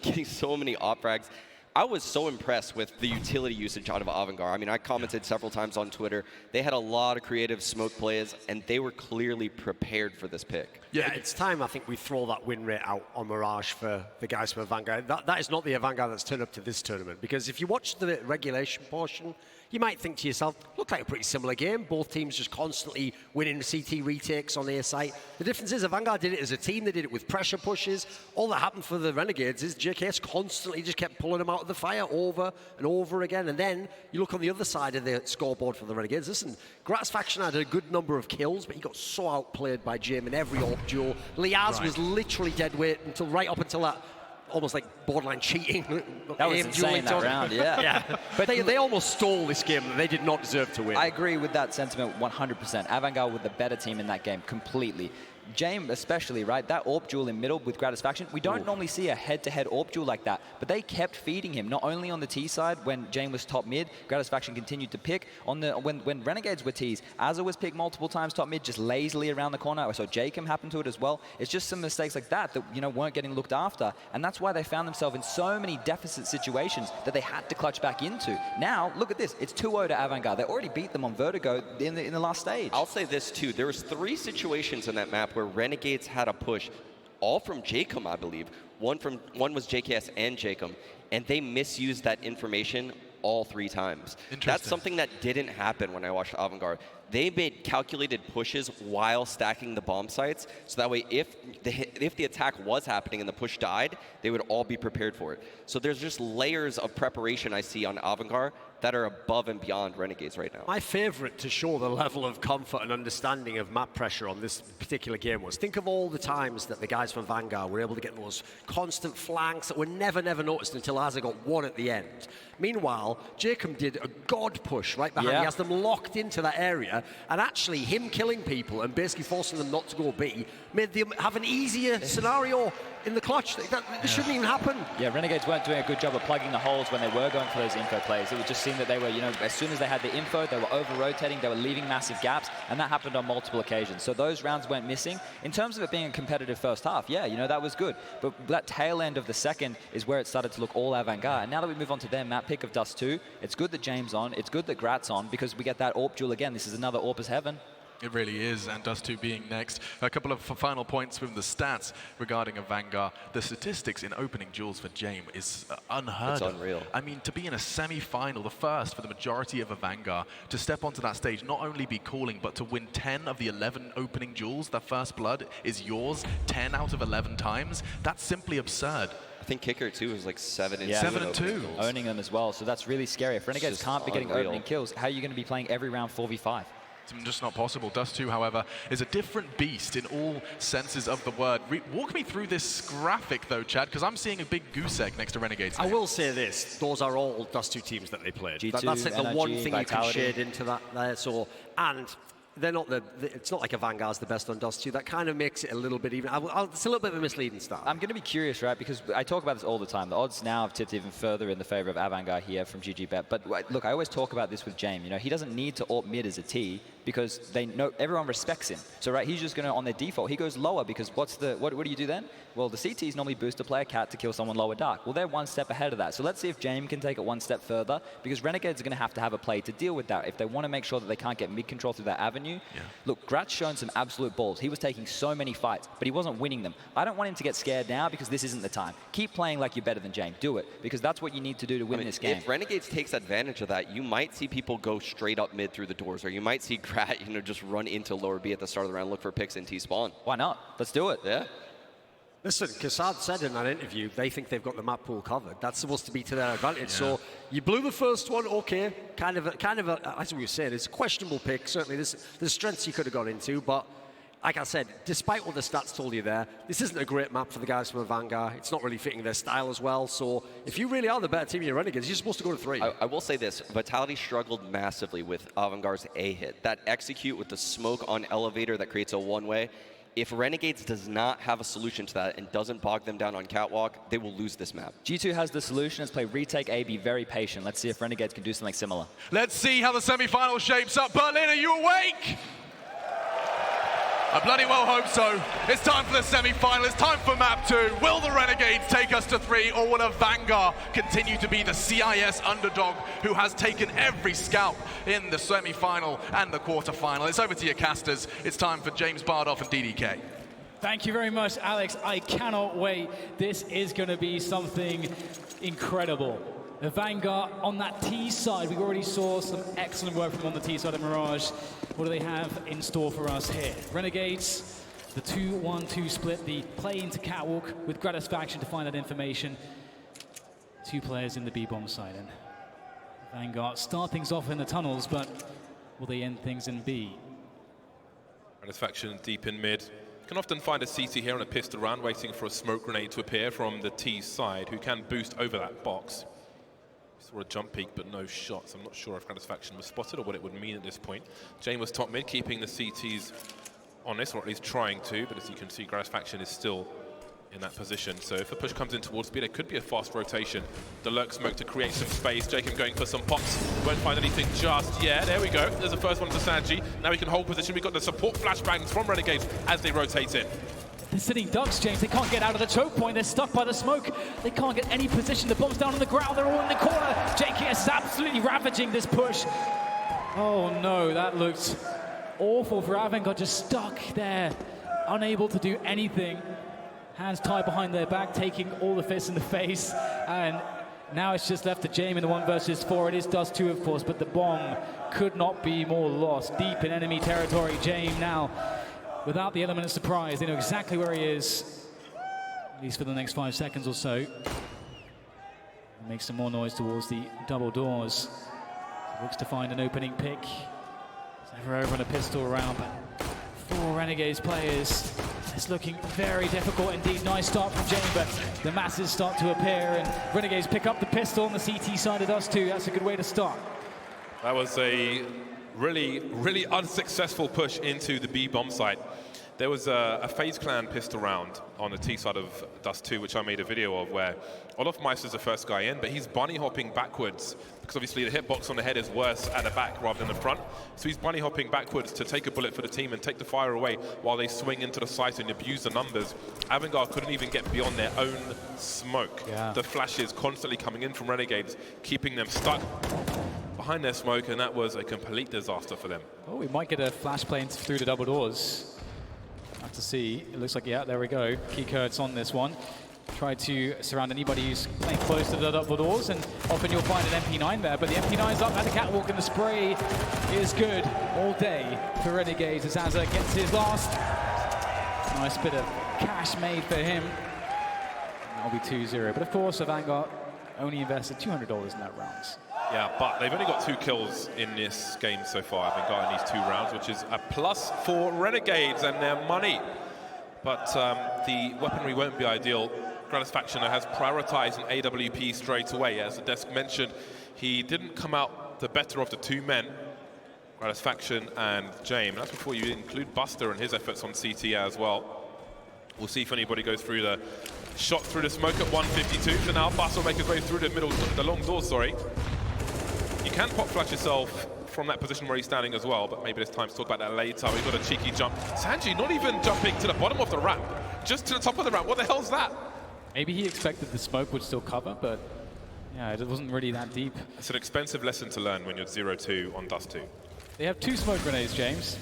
getting so many op frags. I was so impressed with the utility usage out of Avangar. I mean, I commented several times on Twitter. They had a lot of creative smoke plays, and they were clearly prepared for this pick. Yeah, it's time, I think, we throw that win rate out on Mirage for the guys from Avangar. That is not the Avangar that's turned up to this tournament, because if you watch the regulation portion, you might think to yourself, look like a pretty similar game. Both teams just constantly winning CT retakes on their site. The difference is Avangar did it as a team. They did it with pressure pushes. All that happened for the Renegades is JKS constantly just kept pulling them out of the fire over and over again. And then you look on the other side of the scoreboard for the Renegades. Listen, Grat's faction had a good number of kills, but he got so outplayed by Jim in every AWP duel. Liaz was literally dead weight right up until that almost like borderline cheating. That was insane, that round, yeah. But they almost stole this game that they did not deserve to win. I agree with that sentiment 100%. Avangar were the better team in that game, completely. James especially, right? That AWP duel in middle with Gratis faction, we don't normally see a head-to-head AWP duel like that, but they kept feeding him, not only on the T side when James was top mid, Gratis faction continued to pick. On the when Renegades were Ts, Azza was picked multiple times top mid, just lazily around the corner. So Jacob happened to it as well. It's just some mistakes like that weren't getting looked after, and that's why they found themselves in so many deficit situations that they had to clutch back into. Now, look at this. It's 2-0 to Avangar. They already beat them on Vertigo in the last stage. I'll say this too. There was 3 situations in that map where Renegades had a push, all from Jacob, I believe. One was JKS and Jacob, and they misused that information all 3 times. That's something that didn't happen when I watched Avangar. They made calculated pushes while stacking the bomb sites, so that way if the attack was happening and the push died, they would all be prepared for it. So there's just layers of preparation I see on Avangar that are above and beyond Renegades right now. My favorite to show the level of comfort and understanding of map pressure on this particular game was, think of all the times that the guys from Vanguard were able to get those constant flanks that were never noticed until Azza got one at the end. Meanwhile, Jacob did a god push right behind. He has them locked into that area, and actually him killing people and basically forcing them not to go B made them have an easier scenario in the clutch. That shouldn't even happen. Yeah, Renegades weren't doing a good job of plugging the holes when they were going for those info plays. It would just seem that they were, as soon as they had the info, they were over-rotating, they were leaving massive gaps, and that happened on multiple occasions. So those rounds went missing. In terms of it being a competitive first half, that was good. But that tail end of the second is where it started to look all Avangar. And now that we move on to their map pick of Dust 2, it's good that James on, it's good that Grat's on, because we get that AWP duel again. This is another AWP as heaven. It really is, and Dust 2 being next. A couple of final points from the stats regarding Avangar. The statistics in opening duels for Jame is unheard of. It's unreal. I mean, to be in a semi-final, the first for the majority of Avangar, to step onto that stage, not only be calling, but to win 10 of the 11 opening duels, the first blood is yours 10 out of 11 times, that's simply absurd. I think Kicker too is like 7 and 2. 7 and 2. Owning them as well, so that's really scary. If Renegades can't be getting opening kills, how are you going to be playing every round 4v5? It's just not possible. Dust 2, however, is a different beast in all senses of the word. Walk me through this graphic, though, Chad, because I'm seeing a big goose egg next to Renegades. I will say this. Those are all Dust 2 teams that they played. G2, that's like the NRG, one thing Vitality. you can shade into that there. So, and they're not it's not like Avangar's the best on Dust 2. That kind of makes it a little bit even. It's a little bit of a misleading start. I'm going to be curious, right? Because I talk about this all the time. The odds now have tipped even further in the favor of Avangar here from GGBet. But look, I always talk about this with James. He doesn't need to AWP mid as a T because they know everyone respects him. So right, he's just going to on their default. He goes lower because what do you do then? Well, the CTs normally boost to play a cat to kill someone lower dark. Well, they're one step ahead of that. So let's see if James can take it one step further, because Renegades are going to have a play to deal with that if they want to make sure that they can't get mid control through that avenue. Look, Grat's shown some absolute balls. He was taking so many fights, but he wasn't winning them. I don't want him to get scared now because this isn't the time. Keep playing like you're better than James. Do it, because that's what you need to do to win this game. If Renegades takes advantage of that, you might see people go straight up mid through the doors, or you might see Grat, just run into lower B at the start of the round, look for picks in T-spawn. Why not? Let's do it. Yeah. Listen, Kassad said in that interview they think they've got the map pool covered. That's supposed to be to their advantage. So you blew the first one, okay. Kind of as we were saying, it's a questionable pick. Certainly there's strengths you could have gone into, but like I said, despite what the stats told you there, this isn't a great map for the guys from Avangar. It's not really fitting their style as well. So if you really are the better team in your Renegades, you're supposed to go to 3. I will say this. Vitality struggled massively with Avangar's A hit. That execute with the smoke on elevator that creates a one-way. If Renegades does not have a solution to that and doesn't bog them down on catwalk, they will lose this map. G2 has the solution. Let's play retake A, be very patient. Let's see if Renegades can do something similar. Let's see how the semi-final shapes up. Berlin, are you awake? I bloody well hope so. It's time for the semi-final. It's time for map 2. Will the Renegades take us to 3, or will Avangar continue to be the CIS underdog who has taken every scalp in the semi-final and the quarter-final? It's over to your casters. It's time for James Bardoff and DDK. Thank you very much, Alex. I cannot wait. This is going to be something incredible. Avangar on that T side, we already saw some excellent work from on the T side of Mirage. What do they have in store for us here? Renegades, the 2-1-2 split, the play into Catwalk with Gratisfaction to find that information. 2 players in the B-bomb side. And Avangar start things off in the tunnels, but will they end things in B? Gratisfaction deep in mid. You can often find a CT here on a pistol round waiting for a smoke grenade to appear from the T side, who can boost over that box. Saw a jump peek, but no shots. I'm not sure if Gratisfaction was spotted or what it would mean at this point. Jane was top mid, keeping the CTs honest, or at least trying to, but as you can see, Gratisfaction is still in that position. So if a push comes in towards B, there could be a fast rotation. The lurk smoke to create some space. Jacob going for some pops. Won't find anything just yet. There we go. There's the first one for Sanji. Now we can hold position. We've got the support flashbangs from Renegades as they rotate in. They're sitting ducks, James. They can't get out of the choke point. They're stuck by the smoke. They can't get any position. The bomb's down on the ground. They're all in the corner. JKS is absolutely ravaging this push. Oh no, that looked awful for Avangar. Just stuck there, unable to do anything. Hands tied behind their back, taking all the fists in the face. And now it's just left to Jame in the 1 versus 4. It is Dust 2, of course, but the bomb could not be more lost. Deep in enemy territory, Jame now, without the element of surprise, they know exactly where he is, at least for the next 5 seconds or so. Make some more noise towards the double doors. Looks to find an opening pick. Never over on a pistol round, but 4 Renegades players. It's looking very difficult indeed. Nice start from Jane, but the masses start to appear, and Renegades pick up the pistol on the CT side of us too. That's a good way to start. That was a really unsuccessful push into the B bomb site. There was a FaZe Clan pistol round on the T side of Dust 2, which I made a video of, where Olaf Meister's the first guy in, but he's bunny hopping backwards, because obviously the hitbox on the head is worse at the back rather than the front. So he's bunny hopping backwards to take a bullet for the team and take the fire away while they swing into the site and abuse the numbers. Avangar couldn't even get beyond their own smoke. Yeah. The flashes constantly coming in from Renegades, keeping them stuck behind their smoke, and that was a complete disaster for them. Oh, we might get a flash play through the double doors. Have to see. It looks like, yeah, there we go. Keykurt's on this one. Try to surround anybody who's playing close to the double doors, and often you'll find an MP9 there, but the MP9's up at the catwalk, and the spray is good all day for Renegades as Azza gets his last. Nice bit of cash made for him. That'll be 2-0. But of course, Avangar only invested $200 in that round. Yeah, but they've only got 2 kills in this game so far, Avangar, in these 2 rounds, which is a plus for Renegades and their money. But the weaponry won't be ideal. Gratisfaction has prioritized an AWP straight away. As the desk mentioned, he didn't come out the better of the 2 men, Gratisfaction and Jame. That's before you include Buster and his efforts on CT as well. We'll see if anybody goes through the shot through the smoke at 152. So now Buster will make his way through the long door, sorry. You can pop flash yourself from that position where he's standing as well, but maybe there's time to talk about that later. We've got a cheeky jump. Sanji not even jumping to the bottom of the ramp, just to the top of the ramp. What the hell's that? Maybe he expected the smoke would still cover, but yeah, it wasn't really that deep. It's an expensive lesson to learn when you're 0-2 on Dust 2. They have 2 smoke grenades, James,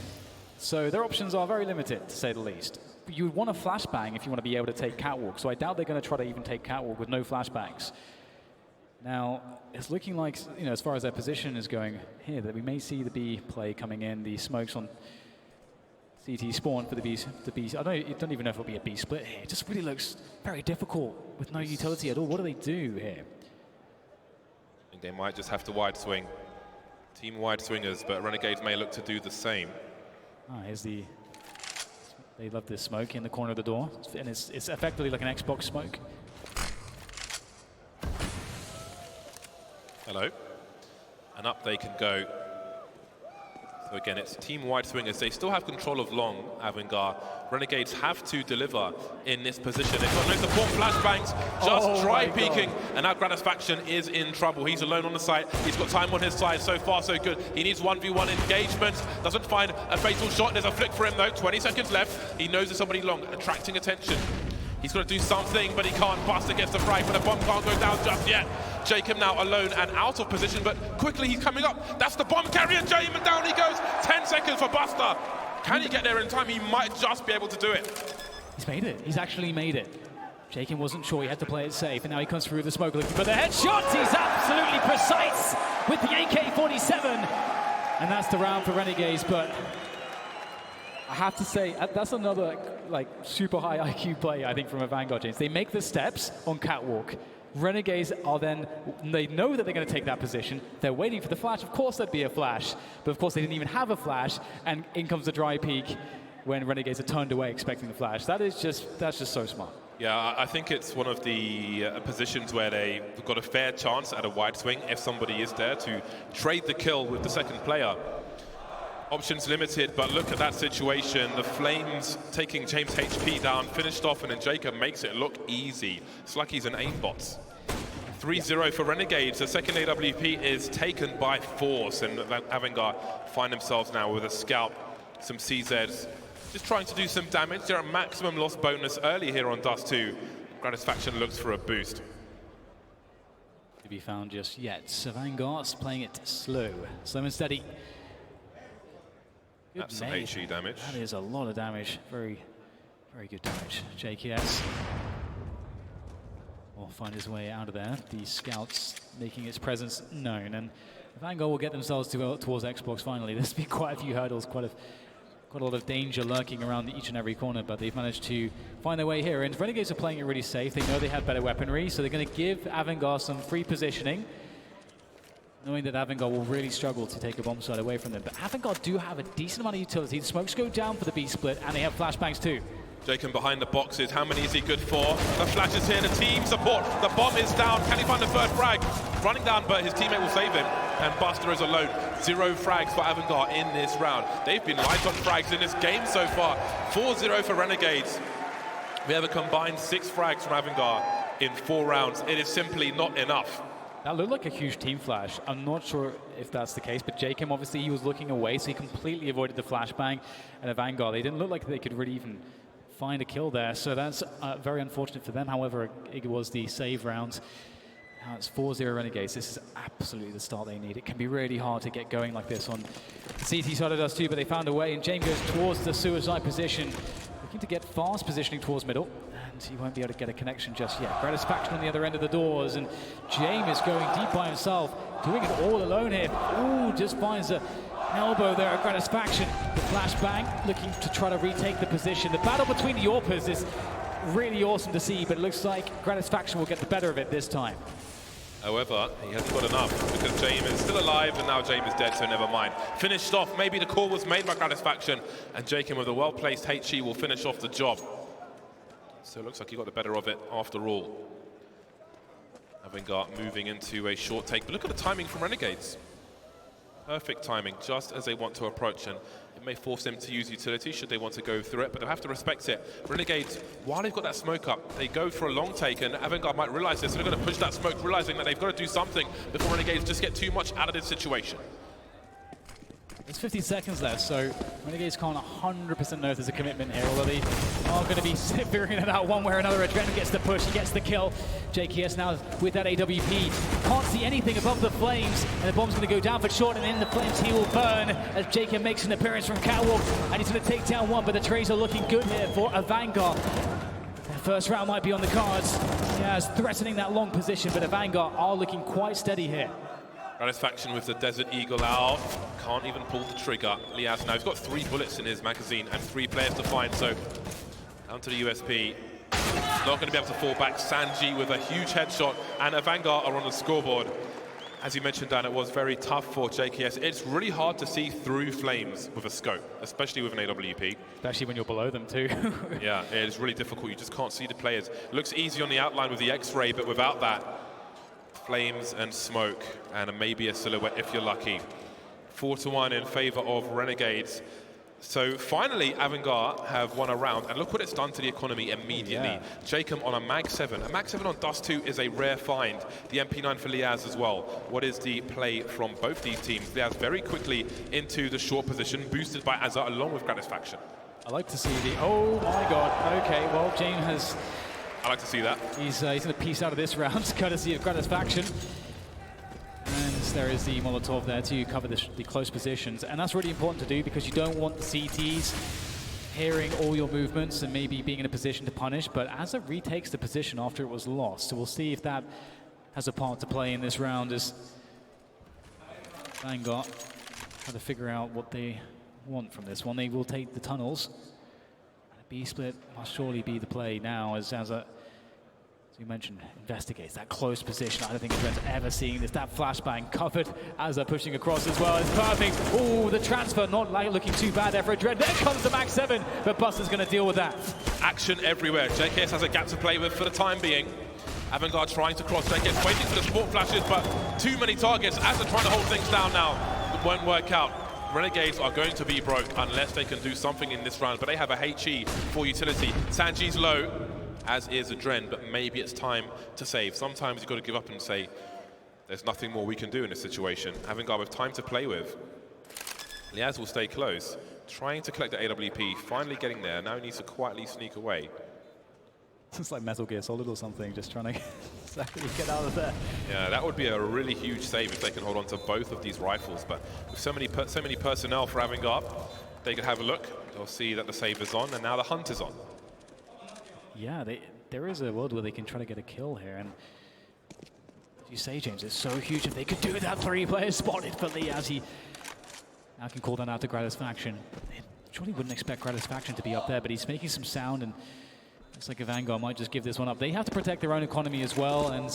so their options are very limited, to say the least. You would want a flashbang if you want to be able to take Catwalk, so I doubt they're going to try to even take Catwalk with no flashbangs. Now, it's looking like, you know, as far as their position is going here, that we may see the B play coming in, the smokes on CT spawn for the B. I don't even know if it'll be a B split here. It just really looks very difficult with no utility at all. What do they do here? I think they might just have to wide swing. Team wide swingers, but Renegades may look to do the same. Here's the... They love this smoke in the corner of the door, and it's effectively like an Xbox smoke. Hello. And up they can go. So again, it's team wide swingers. They still have control of long, Avangar. Renegades have to deliver in this position. They've got no support, flashbangs, just dry peeking, and now Gratisfaction is in trouble. He's alone on the site. He's got time on his side. So far, so good. He needs 1v1 engagement. Doesn't find a fatal shot. There's a flick for him though. 20 seconds left. He knows there's somebody long, attracting attention. He's got to do something, but he can't bust against the frag, but the bomb can't go down just yet. Jacob now alone and out of position, but quickly he's coming up. That's the bomb carrier, Jacob, and down he goes. 10 seconds for Buster. Can he get there in time? He might just be able to do it. He's made it. He's actually made it. Jacob wasn't sure. He had to play it safe, and now he comes through the smoke looking for the headshot. He's absolutely precise with the AK-47, and that's the round for Renegades, but I have to say, that's another like super high IQ play, I think, from Avangar, James. They make the steps on catwalk. Renegades are then, they know that they're going to take that position. They're waiting for the flash. Of course there'd be a flash, but of course they didn't even have a flash, and in comes the dry peek when Renegades are turned away expecting the flash. That's just so smart. Yeah, I think it's one of the positions where they've got a fair chance at a wide swing if somebody is there to trade the kill with the second player. Options limited, but look at that situation. The Flames taking James' HP down, finished off, and then Jacob makes it look easy. It's like he's an aimbot. 3-0 for Renegades. The second AWP is taken by force, and Avangar find themselves now with a scalp, some CZs, just trying to do some damage. They're at maximum loss bonus early here on Dust 2. Gratisfaction looks for a boost. To be found just yet. Avangar's playing it slow and steady. Good That's some made. HE damage. That is a lot of damage. Very, very good damage. JKS will find his way out of there. The scouts making its presence known, and Avangar will get themselves towards Xbox finally. There's been quite a few hurdles, quite a lot of danger lurking around each and every corner, but they've managed to find their way here. And Renegades are playing it really safe. They know they have better weaponry, so they're going to give Avangar some free positioning, knowing that Avangar will really struggle to take a bomb site away from them. But Avangar do have a decent amount of utility. The smokes go down for the B split, and they have flashbangs too. Jacob behind the boxes. How many is he good for? The flash is here. The team support. The bomb is down. Can he find the third frag? Running down, but his teammate will save him. And Buster is alone. 0 frags for Avangar in this round. They've been light on frags in this game so far. 4-0 for Renegades. We have a combined 6 frags from Avangar in 4 rounds. It is simply not enough. That looked like a huge team flash. I'm not sure if that's the case, but Jacob, obviously, he was looking away, so he completely avoided the flashbang. And Avangar, they didn't look like they could really even find a kill there, so that's very unfortunate for them. However, it was the save round. Now it's 4-0 Renegades. This is absolutely the start they need. It can be really hard to get going like this on the CT side of us too, but they found a way, and James goes towards the suicide position, looking to get fast positioning towards middle. And he won't be able to get a connection just yet. Gratisfaction on the other end of the doors, and James is going deep by himself, doing it all alone here. Ooh, just finds an elbow there at Gratisfaction. The flashbang, looking to try to retake the position. The battle between the AWPers is really awesome to see, but it looks like Gratisfaction will get the better of it this time. However, he hasn't got enough because James is still alive and now James is dead, so never mind. Finished off, maybe the call was made by Gratisfaction, and Jacob with a well-placed HE will finish off the job. So it looks like he got the better of it after all. Avangar moving into a short take, but look at the timing from Renegades. Perfect timing, just as they want to approach, and it may force them to use utility should they want to go through it, but they'll have to respect it. Renegades, while they've got that smoke up, they go for a long take, and Avangar might realize this, so they're going to push that smoke, realizing that they've got to do something before Renegades just get too much out of this situation. There's 50 seconds left, so Renegades can't 100% know if there's a commitment here, although they are going to be figuring it out one way or another. Adrenaline gets the push, he gets the kill. JKS now with that AWP. Can't see anything above the flames, and the bomb's going to go down for short, and in the flames he will burn as Jacob makes an appearance from catwalk, and he's going to take down one, but the trays are looking good here for Avangar. Their first round might be on the cards. Yes, threatening that long position, but Avangar are looking quite steady here. Gratisfaction with the Desert Eagle out. Can't even pull the trigger. Liaz now, he's got 3 bullets in his magazine and 3 players to find, so down to the USP. Not going to be able to fall back. Sanji with a huge headshot, and Avangar are on the scoreboard. As you mentioned, Dan, it was very tough for JKS. It's really hard to see through flames with a scope, especially with an AWP. Especially when you're below them too. Yeah, it is really difficult. You just can't see the players. Looks easy on the outline with the X-ray, but without that, flames and smoke, and maybe a silhouette if you're lucky. 4-1 in favor of Renegades. So finally, Avangar have won a round, and look what it's done to the economy immediately. Yeah. Jacob on a Mag 7. A Mag 7 on Dust 2 is a rare find. The MP9 for Liaz as well. What is the play from both these teams? Liaz very quickly into the short position, boosted by Azar along with Gratisfaction. I like to see the, oh my God, okay, well, James has, I like to see that. he's going to piece out of this round, courtesy of Gratisfaction. And there is the Molotov there to cover the close positions. And that's really important to do because you don't want the CTs hearing all your movements and maybe being in a position to punish. But Azza retakes the position after it was lost. So we'll see if that has a part to play in this round as Avangar try to figure out what they want from this one. They will take the tunnels. A B split must surely be the play now as Azza, as you mentioned, investigates that close position. I don't think Adren's ever seen this. That flashbang covered as they're pushing across as well. It's perfect. Oh, the transfer not looking too bad there for Adren. There comes the Max 7, but Buster's going to deal with that. Action everywhere. JKS has a gap to play with for the time being. Avangar trying to cross. JKS waiting for the sport flashes, but too many targets. As they're trying to hold things down now, it won't work out. Renegades are going to be broke unless they can do something in this round, but they have a HE for utility. Sanji's low, as is Adren, but maybe it's time to save. Sometimes you've got to give up and say, there's nothing more we can do in this situation. Avangar with time to play with. Liaz will stay close, trying to collect the AWP, finally getting there. Now he needs to quietly sneak away. It's like Metal Gear Solid or something, just trying to get out of there. Yeah, that would be a really huge save if they can hold on to both of these rifles. But with so many personnel for Avangar, they can have a look. They'll see that the save is on, and now the hunt is on. Yeah, there is a world where they can try to get a kill here, and as you say, James, it's so huge. If they could do that, 3 players spotted for Lee as he now can call that out to Gratisfaction. Surely wouldn't expect Gratisfaction to be up there, but he's making some sound, and looks like Avangar might just give this one up. They have to protect their own economy as well, and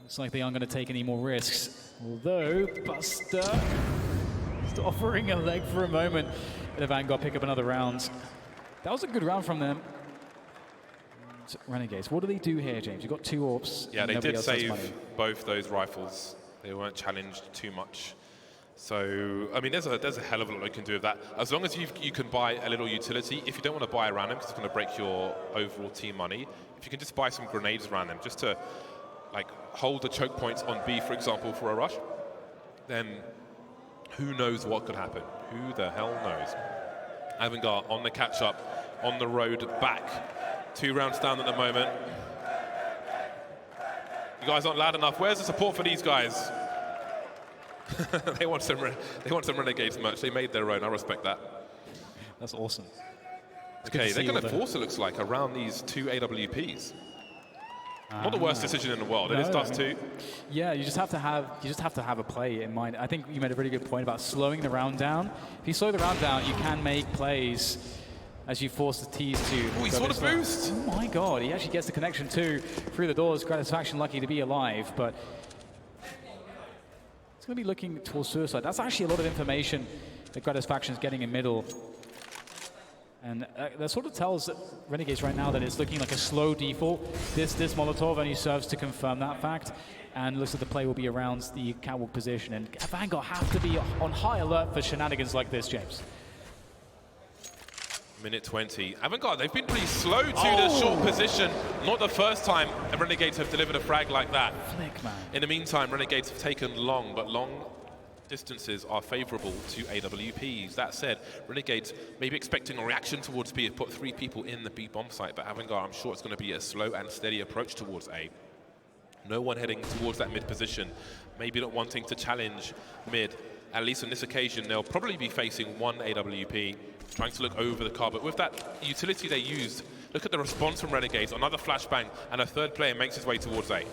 looks like they aren't going to take any more risks. Although, Buster is offering a leg for a moment, and Avangar pick up another round. That was a good round from them. Renegades, what do they do here, James? You've got 2 AWPs. Yeah, they did save both those rifles. They weren't challenged too much. So, I mean, there's a hell of a lot they can do with that. As long as you can buy a little utility. If you don't want to buy a random, because it's going to break your overall team money, if you can just buy some grenades random, just to like hold the choke points on B, for example, for a rush, then who knows what could happen? Who the hell knows? Avangar on the catch-up, on the road back. 2 rounds down at the moment. You guys aren't loud enough. Where's the support for these guys? they want some Renegades merch. They made their own. I respect that. That's awesome. Okay, they're going to force, it looks like, around these 2 AWPs. Not the worst decision in the world. It is Dust 2. Yeah, you just have to have a play in mind. I think you made a really good point about slowing the round down. If you slow the round down, you can make plays as you force the T's to. Oh, he saw the boost! Oh my God, he actually gets the connection too through the doors. Gratisfaction lucky to be alive, but it's going to be looking towards suicide. That's actually a lot of information that Gratisfaction is getting in middle. And that sort of tells Renegades right now that it's looking like a slow default. This Molotov only serves to confirm that fact. And looks like the play will be around the catwalk position. And Avangar have to be on high alert for shenanigans like this, James. Minute 20. Avangar, they've been pretty slow to the short position. Not the first time Renegades have delivered a frag like that. Flick, man. In the meantime, Renegades have taken long, but long distances are favorable to AWPs. That said, Renegades may be expecting a reaction towards B, put 3 people in the B bomb site, but Avangar, I'm sure it's going to be a slow and steady approach towards A. No one heading towards that mid position, maybe not wanting to challenge mid. At least on this occasion, they'll probably be facing 1 AWP, trying to look over the car, but with that utility they used, look at the response from Renegades. Another flashbang, and a 3rd player makes his way towards A.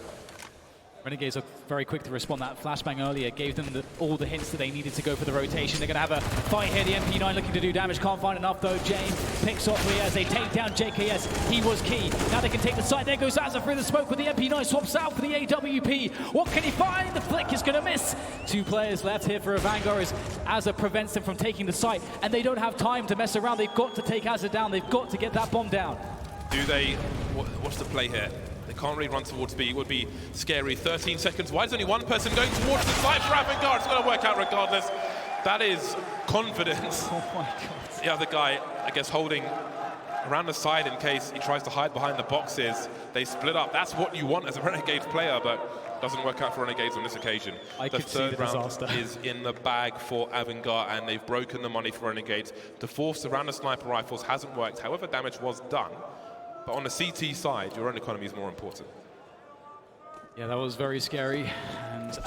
Renegades are very quick to respond. That flashbang earlier gave them all the hints that they needed to go for the rotation. They're going to have a fight here. The MP9 looking to do damage. Can't find enough though. James picks off Lee as they take down JKS. He was key. Now they can take the site. There goes Azza through the smoke, but the MP9 swaps out for the AWP. What can he find? The flick is going to miss. 2 players left here for Avangar as Azza prevents them from taking the site, and they don't have time to mess around. They've got to take Azza down. They've got to get that bomb down. Do they? What's the play here? They can't really run towards B. It would be scary. 13 seconds. Why is only one person going towards the side for Avangar? It's going to work out regardless. That is confidence. Oh my God. The other guy, I guess, holding around the side in case he tries to hide behind the boxes. They split up. That's what you want as a Renegades player, but doesn't work out for Renegades on this occasion. I The could see third the round disaster. is in the bag for Avangar, and they've broken the money for Renegades. To force around the sniper rifles hasn't worked. However, damage was done. But on the CT side, your own economy is more important. Yeah, that was very scary. And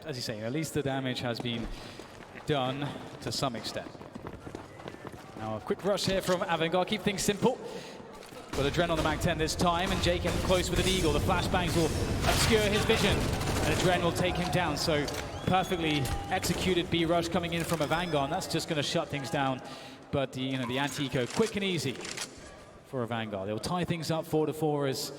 as you say, at least the damage has been done to some extent. Now a quick rush here from Avangar, keep things simple. Got Adren on the Mag 10 this time, and Jake getting close with an Eagle. The flashbangs will obscure his vision, and Adren will take him down. So perfectly executed B rush coming in from Avangar, and that's just going to shut things down. But the anti-eco, quick and easy for Avangar. They'll tie things up 4-4 as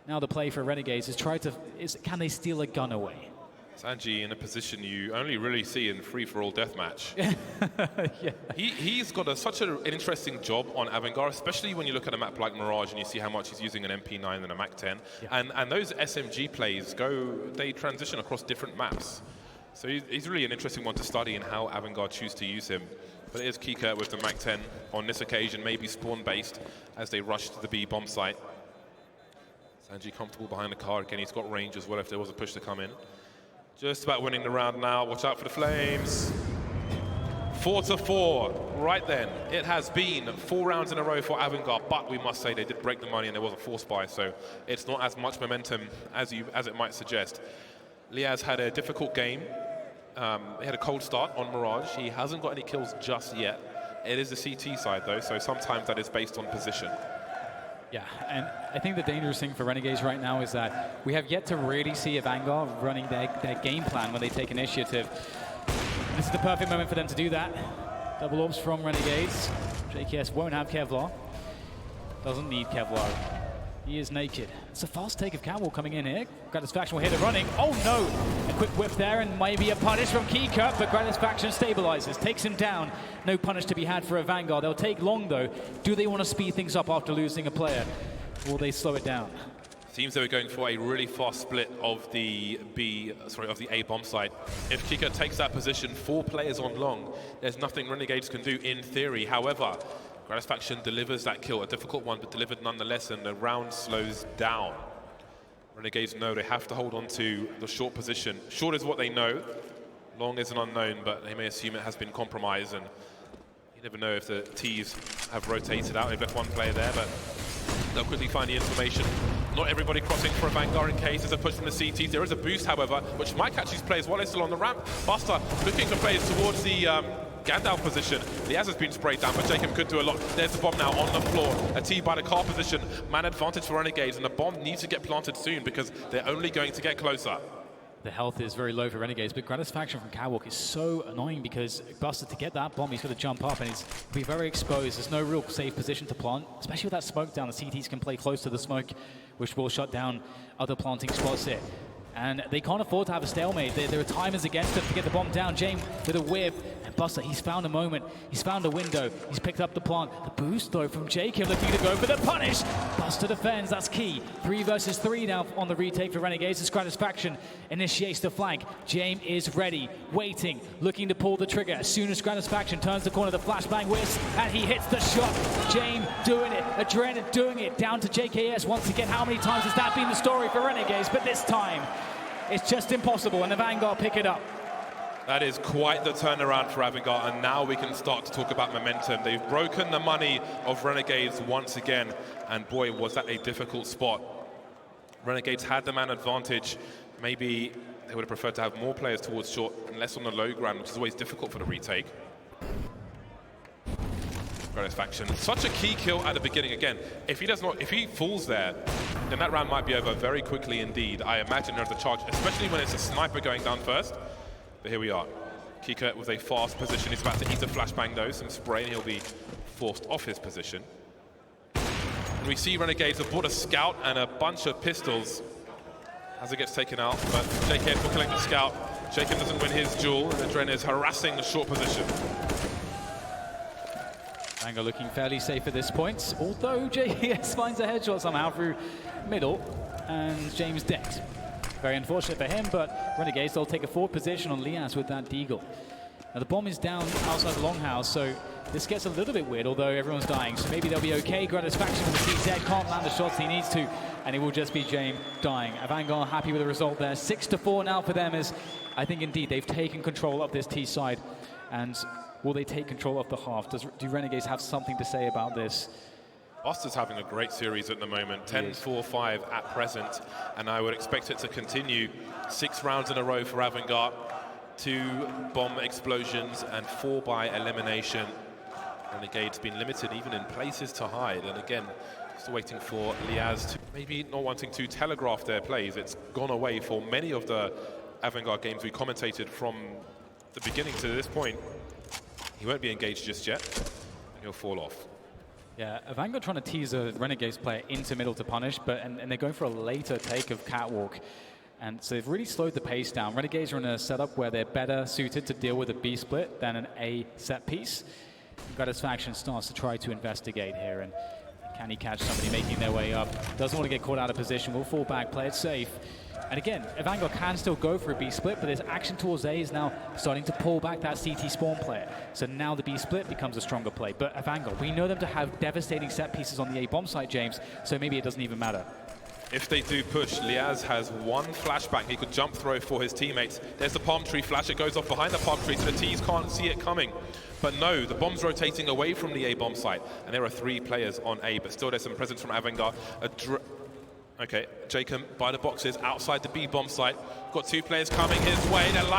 now the play for Renegades is can they steal a gun away? Sanji in a position you only really see in free-for-all deathmatch. Yeah. He's got such an interesting job on Avangar, especially when you look at a map like Mirage and you see how much he's using an MP9 and a Mac 10. Yeah. And those SMG plays they transition across different maps. So he's really an interesting one to study in how Avangar choose to use him. But it is Kika with the Mac 10 on this occasion, maybe spawn-based as they rush to the B bomb site. Sanji comfortable behind the car. Again, he's got range as well if there was a push to come in. Just about winning the round now. Watch out for the flames. 4-4. Right then, it has been 4 rounds in a row for Avangar, but we must say they did break the money and there was a force buy, so it's not as much momentum as it might suggest. Liaz had a difficult game. He had a cold start on Mirage. He hasn't got any kills just yet. It is the CT side though, so sometimes that is based on position. Yeah, and I think the dangerous thing for Renegades right now is that we have yet to really see Avangar running their game plan when they take initiative. This is the perfect moment for them to do that. Double orbs from Renegades. JKS won't have Kevlar. Doesn't need Kevlar. He is naked. It's a fast take of Catwalk coming in here. Gratisfaction will hit it running. Oh no! A quick whip there and maybe a punish from Keycut, but Gratisfaction stabilizes, takes him down. No punish to be had for Avangar. They'll take long though. Do they want to speed things up after losing a player? Or will they slow it down? Seems they were going for a really fast split of the A bomb site. If Kika takes that position, 4 players on long, there's nothing Renegades can do in theory. However, Gratisfaction delivers that kill, a difficult one, but delivered nonetheless, and the round slows down. Renegades know they have to hold on to the short position. Short is what they know, long is an unknown, but they may assume it has been compromised, and you never know if the T's have rotated out. They've left 1 player there, but they'll quickly find the information. Not everybody crossing for Avangar in case there's a push from the CTs. There is a boost, however, which might catch these players while they're still on the ramp. Buster looking for players towards the Gandalf position. Liaz has been sprayed down, but Jacob could do a lot. There's the bomb now on the floor. A T by the car position. Man advantage for Renegades, and the bomb needs to get planted soon because they're only going to get closer. The health is very low for Renegades, but Gratisfaction from Catwalk is so annoying because Buster, to get that bomb, he's got to jump up and he's be very exposed. There's no real safe position to plant, especially with that smoke down. The CTs can play close to the smoke, which will shut down other planting spots here. And they can't afford to have a stalemate. There are timers against them to get the bomb down. James with a whip. And Buster, he's found a moment. He's found a window. He's picked up the plant. The boost, though, from Jacob looking to go for the punish. Buster defends. That's key. 3 versus 3 now on the retake for Renegades. The Gratisfaction initiates the flank. James is ready, waiting, looking to pull the trigger. As soon as Gratisfaction turns the corner, the flashbang whips, and he hits the shot. James doing it. Adrenaline doing it. Down to JKS once again. How many times has that been the story for Renegades? But this time, it's just impossible, and the Vanguard pick it up. That is quite the turnaround for Avangar, and now we can start to talk about momentum. They've broken the money of Renegades once again, and boy, was that a difficult spot. Renegades had the man advantage. Maybe they would have preferred to have more players towards short and less on the low ground, which is always difficult for the retake. Gratisfaction, such a key kill at the beginning. Again, if he falls there, then that round might be over very quickly indeed. I imagine there's a charge, especially when it's a sniper going down first. But here we are. Kika with a fast position. He's about to eat a flashbang though, some spray, and he'll be forced off his position. And we see Renegades have bought a scout and a bunch of pistols as it gets taken out, but JKS will collect the scout. Jacob doesn't win his duel, and Adren is harassing the short position. Avangar looking fairly safe at this point, although JKS finds a headshot somehow through middle, and James dead. Very unfortunate for him, but Renegades, they'll take a forward position on Liaz with that deagle. Now the bomb is down outside the longhouse, so this gets a little bit weird, although everyone's dying, so maybe they'll be okay. Gratisfaction with the CZ can't land the shots he needs to, and it will just be James dying. Avangar happy with the result there. 6-4 now for them, as I think indeed they've taken control of this T side. And will they take control of the half? Do Renegades have something to say about this? Buster's having a great series at the moment, 10-4-5 at present, and I would expect it to continue 6 rounds in a row for Avangar, 2 bomb explosions and 4 by elimination. Renegades been limited even in places to hide, and again, still waiting for Liaz to maybe not wanting to telegraph their plays. It's gone away for many of the Avangar games we commentated from the beginning to this point. He won't be engaged just yet, and he'll fall off. Yeah, Avangar trying to tease a Renegades player into middle to punish, but and they're going for a later take of Catwalk. And so they've really slowed the pace down. Renegades are in a setup where they're better suited to deal with a B split than an A set piece. Gratisfaction starts to try to investigate here, and can he catch somebody making their way up? Doesn't want to get caught out of position, will fall back, play it safe. And again, Avangar can still go for a B split, but his action towards A is now starting to pull back that CT spawn player. So now the B split becomes a stronger play. But Avangar, we know them to have devastating set pieces on the A bomb site, James, so maybe it doesn't even matter. If they do push, Liaz has 1 flashbang. He could jump throw for his teammates. There's the palm tree flash. It goes off behind the palm tree, so the T's can't see it coming. But no, the bomb's rotating away from the A bomb site. And there are 3 players on A, but still there's some presence from Avangar. Okay, Jacob by the boxes outside the B bomb site. Got 2 players coming his way. They're lining